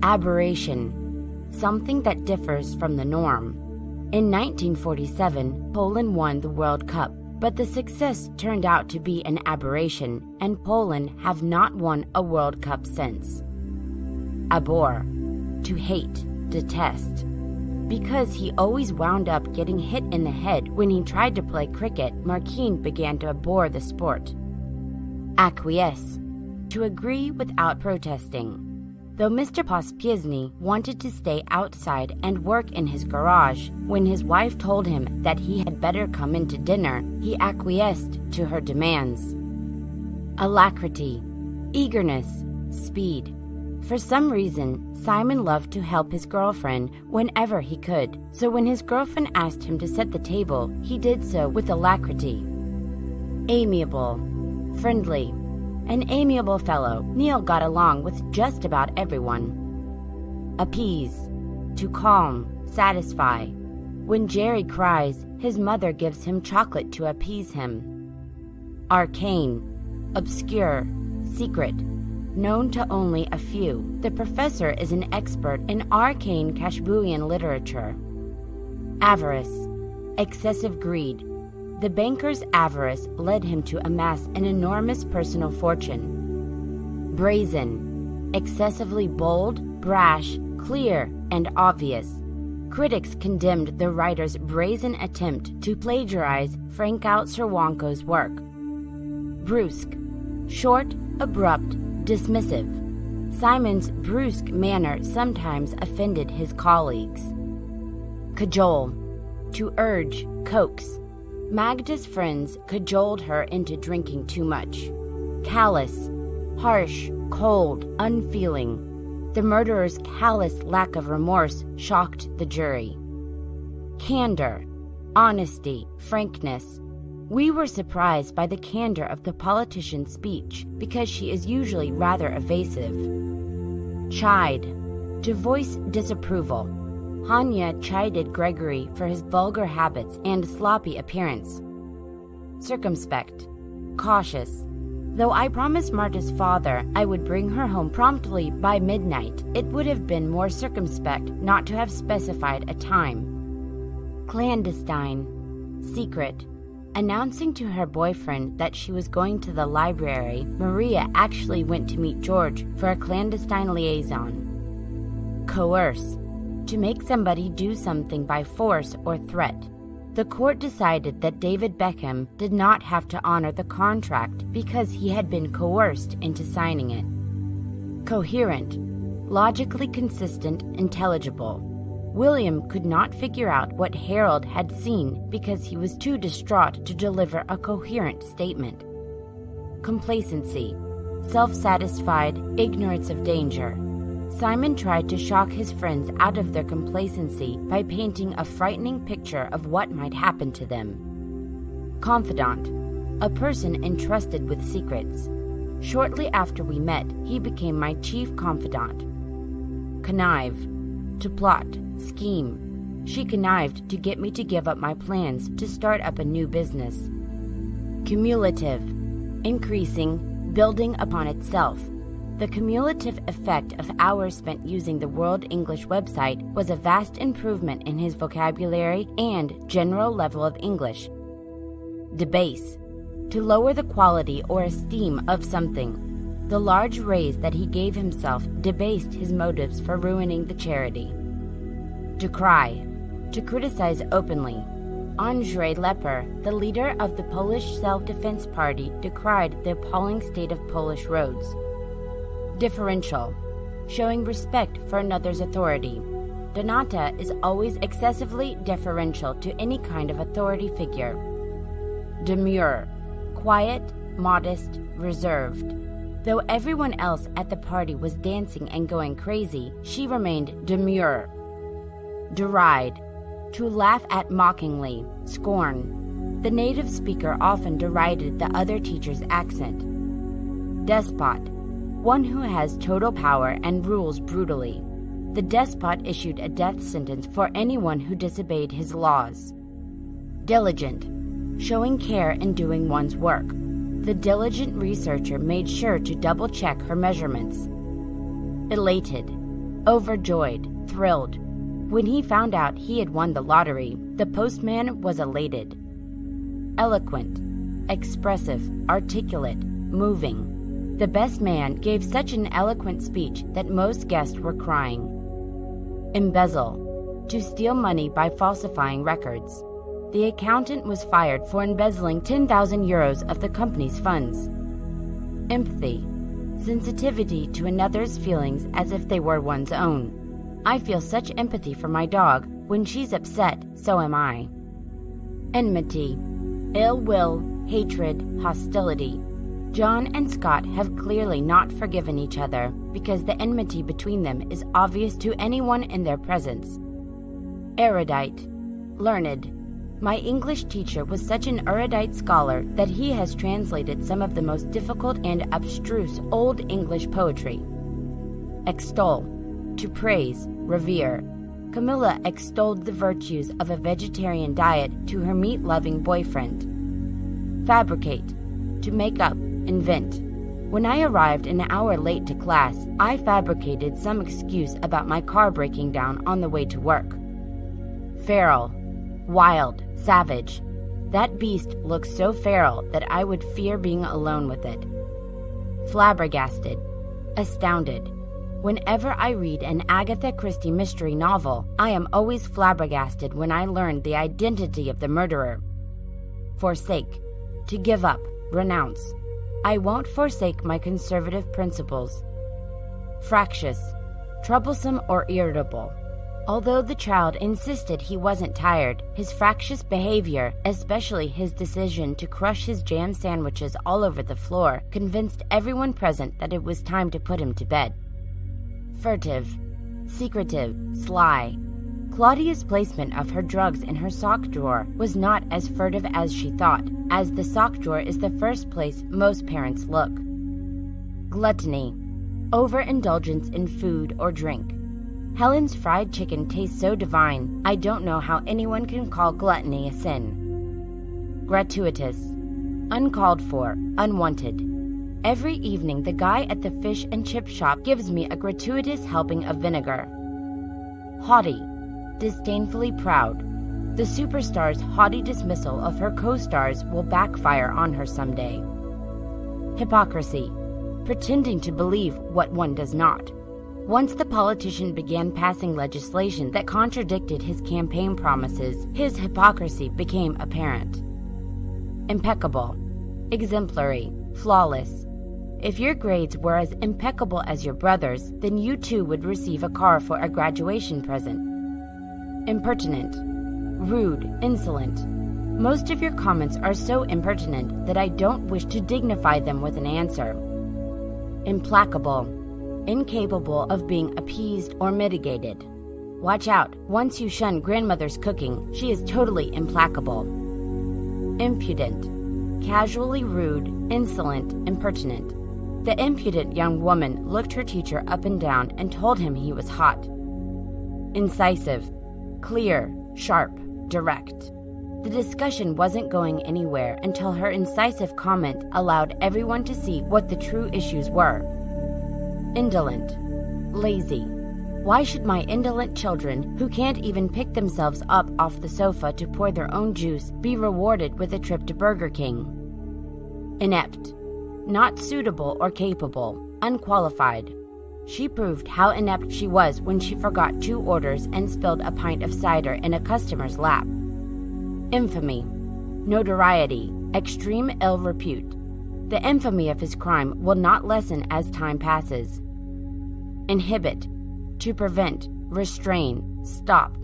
Aberration, something that differs from the norm. In 1947, Poland won the World Cup, but the success turned out to be an aberration, and Poland have not won a World Cup since. Abhor, to hate, detest. Because he always wound up getting hit in the head when he tried to play cricket, Marquine began to abhor the sport. Acquiesce, to agree without protesting. Though Mr. Pospieszny wanted to stay outside and work in his garage, when his wife told him that he had better come in to dinner, he acquiesced to her demands. Alacrity, eagerness, speed. For some reason, Simon loved to help his girlfriend whenever he could, so when his girlfriend asked him to set the table, he did so with alacrity. Amiable, friendly. An amiable fellow, Neil got along with just about everyone. Appease, to calm, satisfy. When Jerry cries, his mother gives him chocolate to appease him. Arcane, obscure, secret. Known to only a few, the professor is an expert in arcane Kashbuian literature. Avarice, excessive greed. The banker's avarice led him to amass an enormous personal fortune. Brazen, excessively bold, brash, clear, and obvious. Critics condemned the writer's brazen attempt to plagiarize Frankout Cerwanko's work. Brusque, short, abrupt, dismissive. Simon's brusque manner sometimes offended his colleagues. Cajole, to urge, coax. Magda's friends cajoled her into drinking too much. Callous, harsh, cold, unfeeling. The murderer's callous lack of remorse shocked the jury. Candor, honesty, frankness. We were surprised by the candor of the politician's speech because she is usually rather evasive. Chide, to voice disapproval. Hanya chided Gregory for his vulgar habits and sloppy appearance. Circumspect, cautious. Though I promised Marta's father I would bring her home promptly by midnight, it would have been more circumspect not to have specified a time. Clandestine, secret. Announcing to her boyfriend that she was going to the library, Maria actually went to meet George for a clandestine liaison. Coerce, to make somebody do something by force or threat. The court decided that David Beckham did not have to honor the contract because he had been coerced into signing it. Coherent, logically consistent, intelligible. William could not figure out what Harold had seen because he was too distraught to deliver a coherent statement. Complacency, self-satisfied, ignorance of danger. Simon tried to shock his friends out of their complacency by painting a frightening picture of what might happen to them. Confidant, a person entrusted with secrets. Shortly after we met, he became my chief confidant. Connive, to plot, scheme. She connived to get me to give up my plans to start up a new business. Cumulative, increasing, building upon itself. The cumulative effect of hours spent using the World English website was a vast improvement in his vocabulary and general level of English. Debase, to lower the quality or esteem of something. The large raise that he gave himself debased his motives for ruining the charity. Decry, to criticize openly. Andrzej Leper, the leader of the Polish Self-Defense Party, decried the appalling state of Polish roads. Differential, showing respect for another's authority. Donata is always excessively deferential to any kind of authority figure. Demure, quiet, modest, reserved. Though everyone else at the party was dancing and going crazy, she remained demure. Deride, to laugh at mockingly, scorn. The native speaker often derided the other teacher's accent. Despot, one who has total power and rules brutally. The despot issued a death sentence for anyone who disobeyed his laws. Diligent, showing care in doing one's work. The diligent researcher made sure to double-check her measurements. Elated, overjoyed, thrilled. When he found out he had won the lottery, the postman was elated. Eloquent, expressive, articulate, moving. The best man gave such an eloquent speech that most guests were crying. Embezzle, to steal money by falsifying records. The accountant was fired for embezzling 10,000 euros of the company's funds. Empathy, sensitivity to another's feelings as if they were one's own. I feel such empathy for my dog. When she's upset, so am I. Enmity, ill will, hatred, hostility. John and Scott have clearly not forgiven each other because the enmity between them is obvious to anyone in their presence. Erudite, learned. My English teacher was such an erudite scholar that he has translated some of the most difficult and abstruse Old English poetry. Extol, to praise, revere. Camilla extolled the virtues of a vegetarian diet to her meat-loving boyfriend. Fabricate, to make up, invent. When I arrived an hour late to class, I fabricated some excuse about my car breaking down on the way to work. Feral, wild, savage. That beast looks so feral that I would fear being alone with it. Flabbergasted, astounded. Whenever I read an Agatha Christie mystery novel, I am always flabbergasted when I learn the identity of the murderer. Forsake, to give up, renounce. I won't forsake my conservative principles. Fractious, troublesome or irritable. Although the child insisted he wasn't tired, his fractious behavior, especially his decision to crush his jam sandwiches all over the floor, convinced everyone present that it was time to put him to bed. Furtive, secretive, sly. Claudia's placement of her drugs in her sock drawer was not as furtive as she thought, as the sock drawer is the first place most parents look. Gluttony, overindulgence in food or drink. Helen's fried chicken tastes so divine, I don't know how anyone can call gluttony a sin. Gratuitous, uncalled for, unwanted. Every evening, the guy at the fish and chip shop gives me a gratuitous helping of vinegar. Haughty, disdainfully proud. The superstar's haughty dismissal of her co-stars will backfire on her someday. Hypocrisy, pretending to believe what one does not. Once the politician began passing legislation that contradicted his campaign promises, his hypocrisy became apparent. Impeccable, exemplary, flawless. If your grades were as impeccable as your brother's, then you too would receive a car for a graduation present. Impertinent, rude, insolent. Most of your comments are so impertinent that I don't wish to dignify them with an answer. Implacable, incapable of being appeased or mitigated. Watch out, once you shun grandmother's cooking, she is totally implacable. Impudent, casually rude, insolent, impertinent. The impudent young woman looked her teacher up and down and told him he was hot. Incisive, clear, sharp, direct. The discussion wasn't going anywhere until her incisive comment allowed everyone to see what the true issues were. Indolent, lazy. Why should my indolent children, who can't even pick themselves up off the sofa to pour their own juice, be rewarded with a trip to Burger King? Inept, not suitable or capable, unqualified. She proved how inept she was when she forgot 2 orders and spilled a pint of cider in a customer's lap. Infamy, notoriety, extreme ill repute. The infamy of his crime will not lessen as time passes. Inhibit, to prevent, restrain, stop.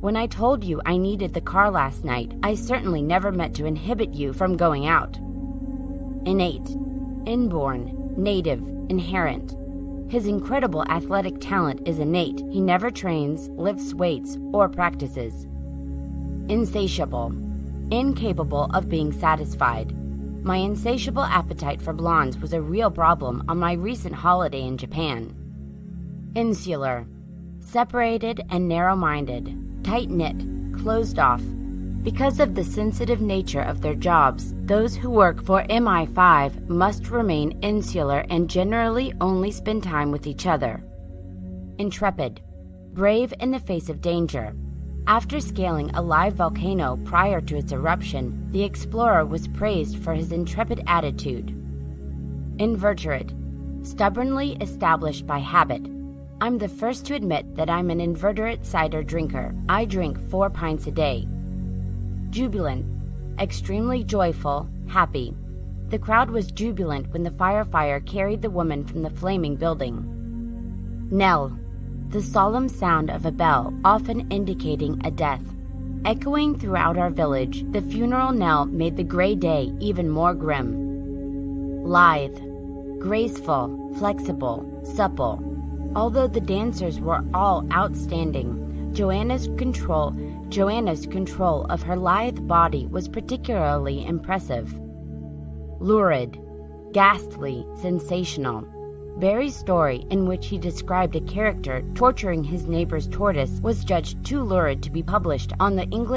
When I told you I needed the car last night, I certainly never meant to inhibit you from going out. Innate, inborn, native, inherent. His incredible athletic talent is innate. He never trains, lifts weights, or practices. Insatiable, incapable of being satisfied. My insatiable appetite for blondes was a real problem on my recent holiday in Japan. Insular, separated and narrow-minded, tight-knit, closed off. Because of the sensitive nature of their jobs, those who work for MI5 must remain insular and generally only spend time with each other. Intrepid. Brave in the face of danger. After scaling a live volcano prior to its eruption, the explorer was praised for his intrepid attitude. Inveterate. Stubbornly established by habit. I'm the first to admit that I'm an inveterate cider drinker. I drink 4 pints a day. Jubilant. Extremely joyful, happy. The crowd was jubilant when the firefighter carried the woman from the flaming building. Knell. The solemn sound of a bell, often indicating a death. Echoing throughout our village, the funeral knell made the gray day even more grim. Lithe. Graceful, flexible, supple. Although the dancers were all outstanding, Joanna's control of her lithe body was particularly impressive. Lurid. Ghastly, sensational. Barry's story, in which he described a character torturing his neighbor's tortoise, was judged too lurid to be published on the English